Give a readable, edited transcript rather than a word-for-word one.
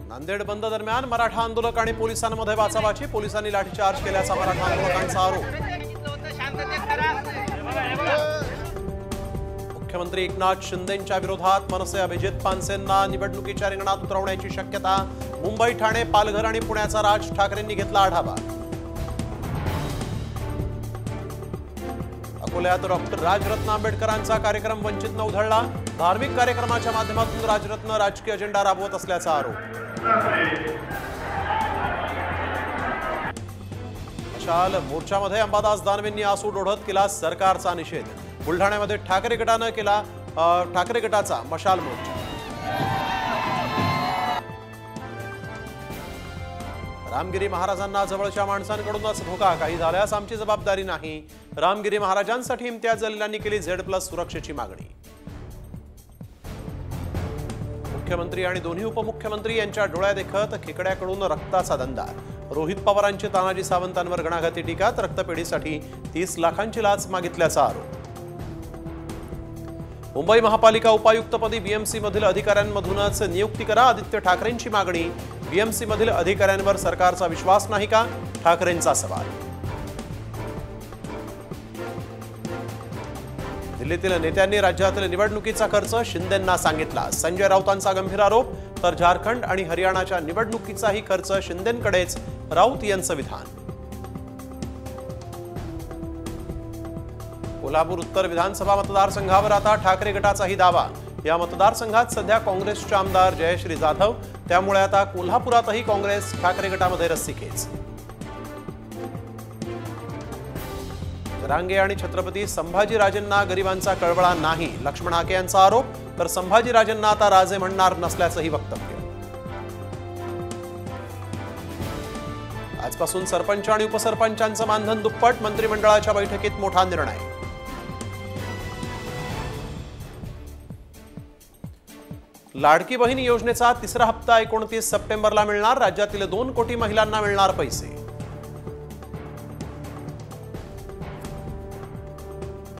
नांदेड बंद दरम्यान मराठा आंदोलक आणि पोलिसांमध्ये बाचाबाची, पोलिसांनी लाठीचार्ज केल्याचा मराठा आंदोलकांचा आरोप। मुख्यमंत्री एकनाथ शिंदेंच्या विरोधात मनसे अभिजित पानसेंना निवडणुकीच्या रिंगणात उतरवण्याची शक्यता। मुंबई, ठाणे, पालघर आणि पुण्याचा राज ठाकरेंनी घेतला आढावा। अकोल्यात डॉक्टर राजरत्न आंबेडकरांचा कार्यक्रम वंचितनं उधळला। धार्मिक कार्यक्रमाच्या माध्यमातून राजरत्न राजकीय अजेंडा राबवत असल्याचा आरोप। मशाल मोर्चामध्ये अंबादास दानवेंनी आसूड ओढत केला सरकारचा निषेध। बुलढाण्यामध्ये ठाकरे गटानं केला ठाकरे गटाचा मशाल मोर्चा। रामगिरी महाराजांना जवळच्या माणसांकडूनच धोका, काही झाल्यास आमची जबाबदारी नाही। रामगिरी महाराजांसाठी इम्तियाज जलीलांनी केली Z+ सुरक्षेची मागणी। मुख्यमंत्री आणि दोन्ही उपमुख्यमंत्री यांच्या डोळ्यादेखत खेकड्याकडून रक्ताचा धंदा। रोहित पवारांची तानाजी सावंतांवर गणाघाती टीका, रक्तपेढीसाठी 30 लाखांची लाच मागितल्याचा आरोप। मुंबई महापालिका उपायुक्तपदी BMC मधील अधिकाऱ्यांमधूनच नियुक्ती करा, आदित्य ठाकरेंची मागणी। BMC मधील अधिकाऱ्यांवर सरकारचा विश्वास नाही का, ठाकरेंचा सवाल। दिल्लीतील नेत्यांनी राज्यातील निवडणुकीचा खर्च शिंदेंना सांगितला, संजय राऊतांचा गंभीर आरोप। तर झारखंड आणि हरियाणाच्या निवडणुकीचाही खर्च शिंदेंकडेच, राऊत यांचं विधान। कोल्हापूर उत्तर विधानसभा मतदारसंघावर आता ठाकरे गटाचाही दावा। या मतदारसंघात सध्या काँग्रेसचे आमदार जयश्री जाधव, त्यामुळे आता कोल्हापुरातही काँग्रेस ठाकरे गटामध्ये रस्सीखेच। रांगे आणि छत्रपती संभाजीराजेंना गरिबांचा कळवळा नाही, लक्ष्मण हाके यांचा आरोप। तर संभाजीराजेंना आता राजे म्हणणार नसल्याचंही वक्तव्य। आजपासून सरपंच आणि उपसरपंचांचं मानधन दुप्पट, मंत्रिमंडळाच्या बैठकीत मोठा निर्णय। लाडकी बहीण योजनेचा तिसरा हप्ता 29 सप्टेंबरला मिळणार, राज्यातील 2 कोटी महिलांना मिळणार पैसे।